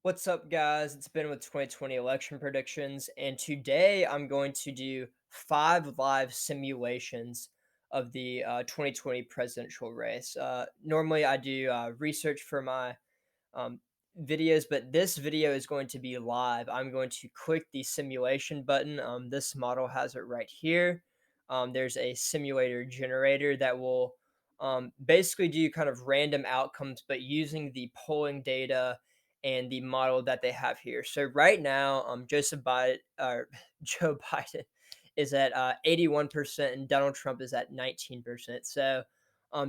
What's up, guys? It's Ben with 2020 election predictions, and today I'm going to do 5 live simulations of the 2020 presidential race. Normally, I do research for my um, videos, but this video is going to be live. I'm going to click the simulation button. This model has it right here. There's a simulator generator that will basically do kind of random outcomes, but using the polling data and the model that they have here. So right now, Joe Biden is at 81% and Donald Trump is at 19%. So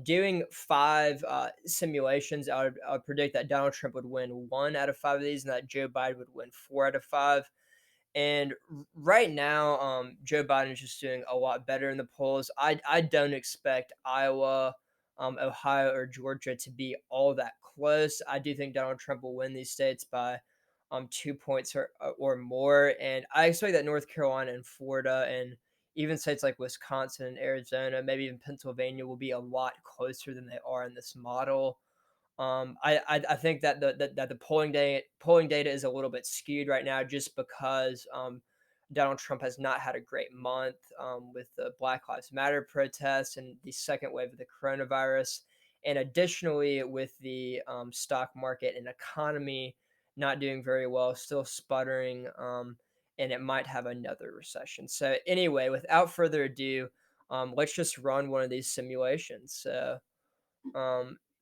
doing 5 simulations, I would predict that Donald Trump would win 1 out of 5 of these, and that Joe Biden would win 4 out of 5. And right now, Joe Biden is just doing a lot better in the polls. I don't expect Iowa, Ohio, or Georgia to be all that close. I do think Donald Trump will win these states by 2 points or more, and I expect that North Carolina and Florida and even states like Wisconsin and Arizona, maybe even Pennsylvania, will be a lot closer than they are in this model. I think that the polling data is a little bit skewed right now just because Donald Trump has not had a great month with the Black Lives Matter protests and the second wave of the coronavirus, and additionally with the stock market and economy not doing very well, still sputtering, and it might have another recession. So anyway, without further ado, let's just run one of these simulations. So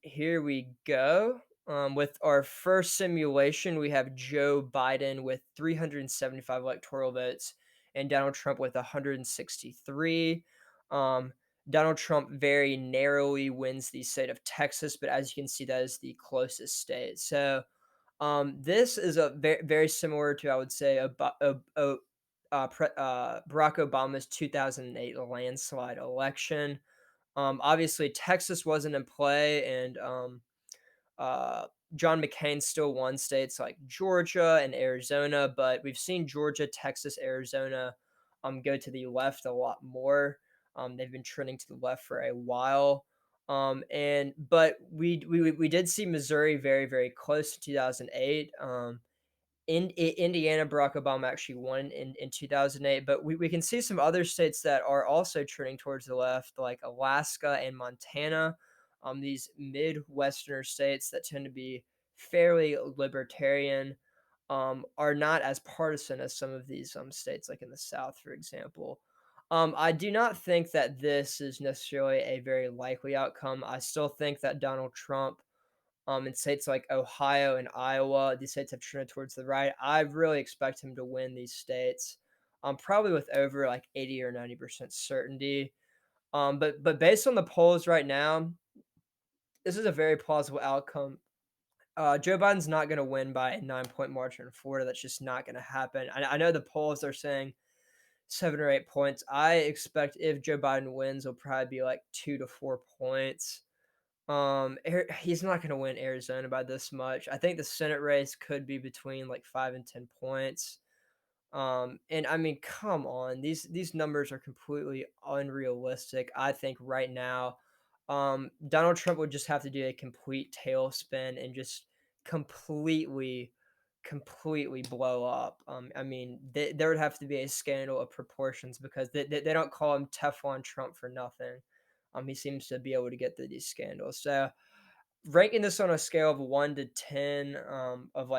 here we go. With our first simulation, we have Joe Biden with 375 electoral votes and Donald Trump with 163. Um, Donald Trump very narrowly wins the state of Texas, but as you can see, that is the closest state. So this is a very similar to, I would say, Barack Obama's 2008 landslide election. Obviously, Texas wasn't in play, and uh, John McCain still won states like Georgia and Arizona, but we've seen Georgia, Texas, Arizona go to the left a lot more. They've been trending to the left for a while. And but we did see Missouri very close to 2008. Indiana, Barack Obama actually won in 2008, but we can see some other states that are also turning towards the left, like Alaska and Montana. These Midwestern states that tend to be fairly libertarian are not as partisan as some of these states, like in the South, for example. I do not think that this is necessarily a very likely outcome. I still think that Donald Trump in states like Ohio and Iowa, these states have trended towards the right. I really expect him to win these states, probably with over like 80 or 90% certainty. But based on the polls right now, this is a very plausible outcome. Joe Biden's not going to win by a 9 point margin in Florida. That's just not going to happen. I know the polls are saying 7 or 8 points. I expect if Joe Biden wins, it'll probably be like 2 to 4 points. He's not gonna win Arizona by this much. I think the Senate race could be between like 5 and 10 points. And I mean, come on, these numbers are completely unrealistic. I think right now, Donald Trump would just have to do a complete tailspin and just completely, completely blow up. I mean, there would have to be a scandal of proportions because they don't call him Teflon Trump for nothing. He seems to be able to get through these scandals. So ranking this on a scale of 1 to 10, of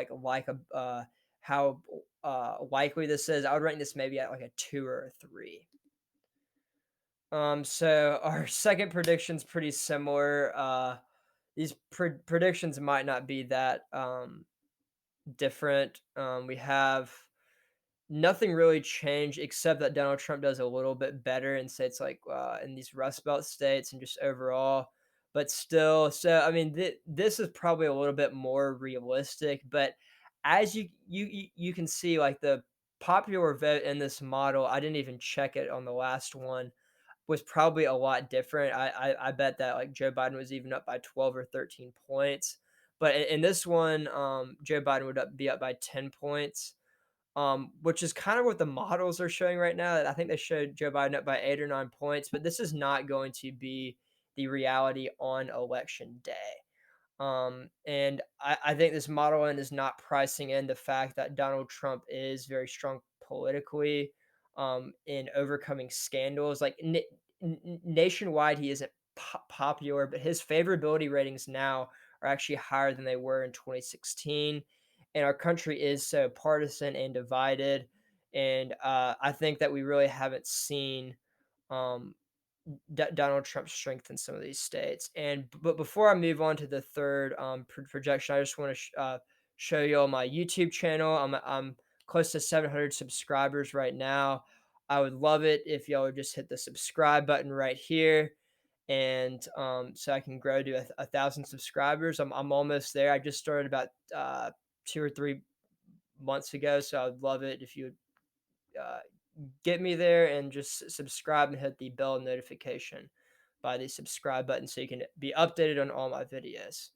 how likely this is, I would rank this maybe at like a 2 or a 3. So our second prediction's pretty similar. These predictions might not be that different. We have nothing really changed except that Donald Trump does a little bit better in states like in these Rust Belt states and just overall. But still, so I mean, this is probably a little bit more realistic. But as you can see, like the popular vote in this model, I didn't even check it on the last one, was probably a lot different. I bet that like Joe Biden was even up by 12 or 13 points. But in this one, Joe Biden would be up by 10 points, which is kind of what the models are showing right now. I think they showed Joe Biden up by 8 or 9 points, but this is not going to be the reality on election day. And I think this model end is not pricing in the fact that Donald Trump is very strong politically, in overcoming scandals. Like nationwide, he isn't popular, but his favorability ratings now are actually higher than they were in 2016. And our country is so partisan and divided. And I think that we really haven't seen um, Donald Trump's strength in some of these states. But before I move on to the third projection, I just want to show you all my YouTube channel. I'm close to 700 subscribers right now. I would love it if y'all would just hit the subscribe button right here, and so I can grow to a thousand subscribers. I'm almost there. I just started about 2 or 3 months ago, so I'd love it if you would uh, get me there and just subscribe and hit the bell notification by the subscribe button so you can be updated on all my videos.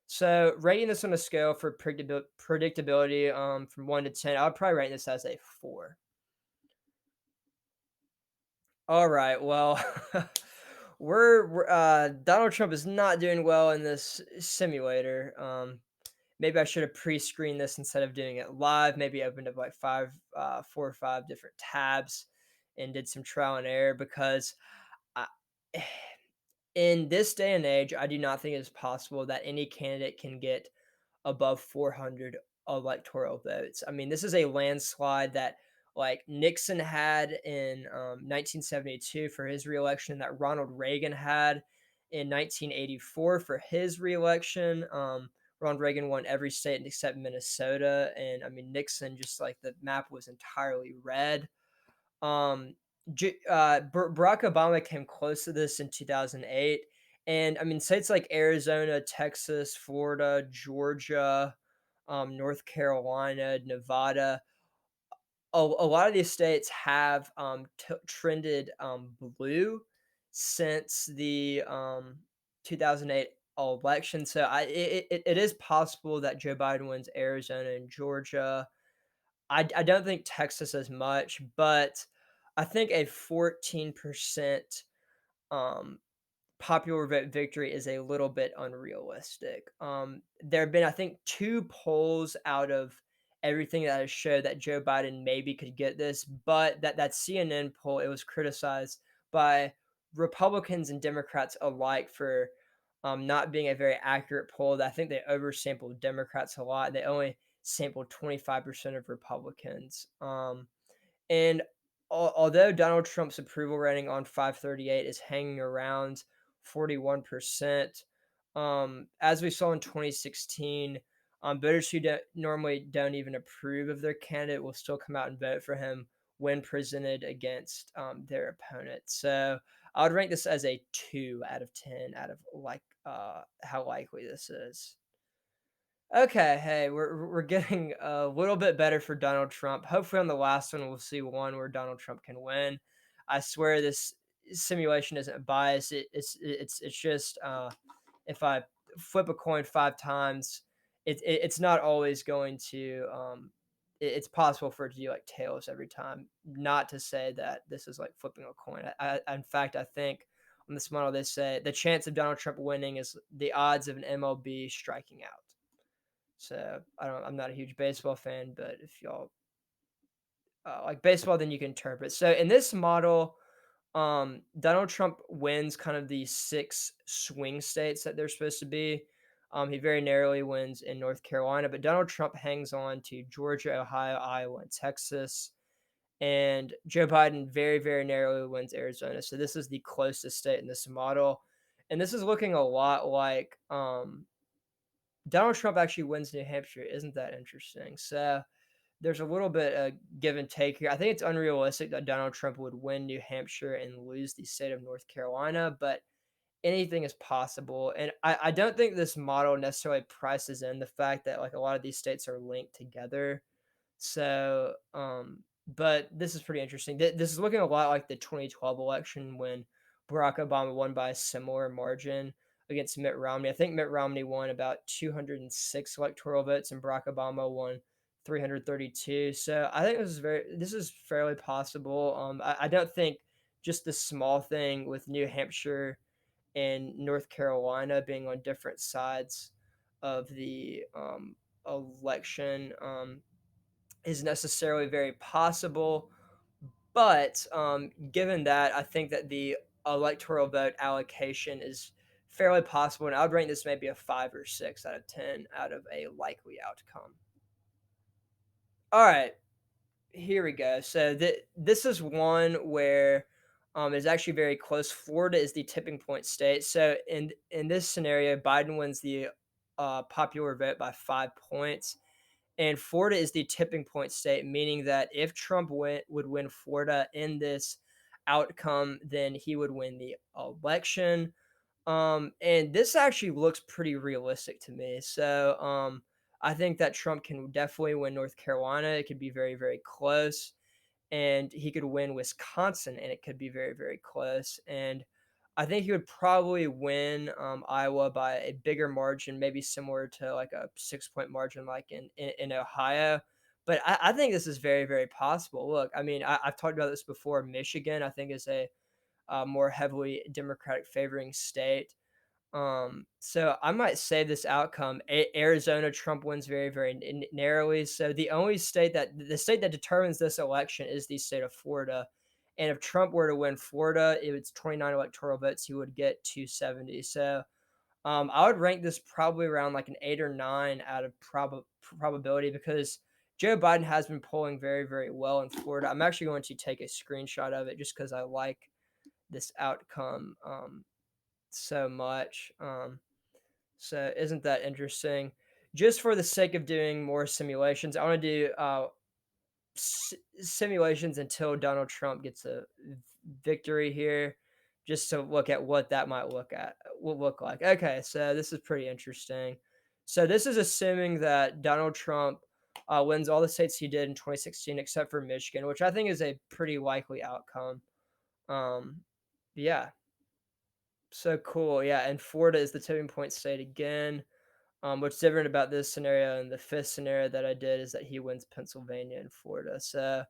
So rating this on a scale for predictability, from 1 to 10, I would probably rate this as a 4. All right, well, Donald Trump is not doing well in this simulator. Maybe I should have pre-screened this instead of doing it live. Maybe I opened up like 4 or 5 different tabs and did some trial and error, because I, in this day and age, I do not think it's possible that any candidate can get above 400 electoral votes. I mean, this is a landslide that like Nixon had in 1972 for his reelection, that Ronald Reagan had in 1984 for his reelection. Ronald Reagan won every state except Minnesota, and I mean Nixon, just like the map was entirely red. Um, Barack Obama came close to this in 2008. And I mean, states like Arizona, Texas, Florida, Georgia, North Carolina, Nevada, a lot of these states have trended blue since the 2008 election. So it is possible that Joe Biden wins Arizona and Georgia. I don't think Texas as much, but I think a 14% um, popular vote victory is a little bit unrealistic. There have been, I think, 2 polls out of everything that has showed that Joe Biden maybe could get this, but that CNN poll, it was criticized by Republicans and Democrats alike for not being a very accurate poll. I think they oversampled Democrats a lot. They only sampled 25% of Republicans. And although Donald Trump's approval rating on 538 is hanging around 41%, as we saw in 2016, voters who normally don't even approve of their candidate will still come out and vote for him when presented against their opponent. So I would rank this as a 2 out of 10 out of like how likely this is. Okay, hey, we're getting a little bit better for Donald Trump. Hopefully, on the last one, we'll see one where Donald Trump can win. I swear this simulation isn't biased. It's just if I flip a coin 5 times, it's not always going to. It's possible for it to do like tails every time. Not to say that this is like flipping a coin. In fact, I think on this model they say the chance of Donald Trump winning is the odds of an MLB striking out. So I'm not a huge baseball fan, but if y'all like baseball, then you can interpret. So in this model, Donald Trump wins kind of the 6 swing states that they're supposed to be. He very narrowly wins in North Carolina, but Donald Trump hangs on to Georgia, Ohio, Iowa, and Texas. And Joe Biden very, very narrowly wins Arizona. So this is the closest state in this model. And this is looking a lot like Donald Trump actually wins New Hampshire. Isn't that interesting? So there's a little bit of give and take here. I think it's unrealistic that Donald Trump would win New Hampshire and lose the state of North Carolina, but anything is possible. And I don't think this model necessarily prices in the fact that like a lot of these states are linked together. So, but this is pretty interesting. This is looking a lot like the 2012 election when Barack Obama won by a similar margin against Mitt Romney. I think Mitt Romney won about 206 electoral votes and Barack Obama won 332. So I think this is fairly possible. I don't think just the small thing with New Hampshire and North Carolina being on different sides of the election is necessarily very possible. But given that, I think that the electoral vote allocation is fairly possible, and I would rank this maybe a 5 or 6 out of 10 out of a likely outcome. All right, here we go. So this is one where it's actually very close. Florida is the tipping point state. So in this scenario, Biden wins the popular vote by 5 points. And Florida is the tipping point state, meaning that if Trump would win Florida in this outcome, then he would win the election. And this actually looks pretty realistic to me. So I think that Trump can definitely win North Carolina. It could be very, very close. And he could win Wisconsin, and it could be very, very close. And I think he would probably win Iowa by a bigger margin, maybe similar to like a 6 point margin, like in Ohio. But I think this is very, very possible. Look, I mean, I've talked about this before. Michigan, I think, is a more heavily Democratic favoring state. So I might say this outcome: Arizona, Trump wins very, very narrowly. So the state that determines this election is the state of Florida. And if Trump were to win Florida, it was 29 electoral votes. He would get 270. So I would rank this probably around like an 8 or 9 out of probability because Joe Biden has been polling very, very well in Florida. I'm actually going to take a screenshot of it just because I like this outcome so much. So isn't that interesting? Just for the sake of doing more simulations, I want to do simulations until Donald Trump gets a victory here, just to look at what that might will look like. Okay, so this is pretty interesting. So this is assuming that Donald Trump wins all the states he did in 2016 except for Michigan, which I think is a pretty likely outcome. Um, yeah, so cool. Yeah, and Florida is the tipping point state again. What's different about this scenario and the fifth scenario that I did is that he wins Pennsylvania and Florida. So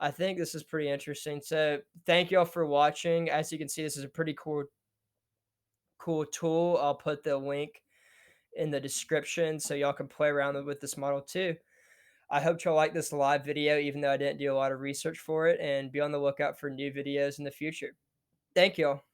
I think this is pretty interesting. So thank you all for watching. As you can see, this is a pretty cool tool. I'll put the link in the description so y'all can play around with this model too. I hope y'all like this live video, even though I didn't do a lot of research for it, and be on the lookout for new videos in the future. Thank y'all.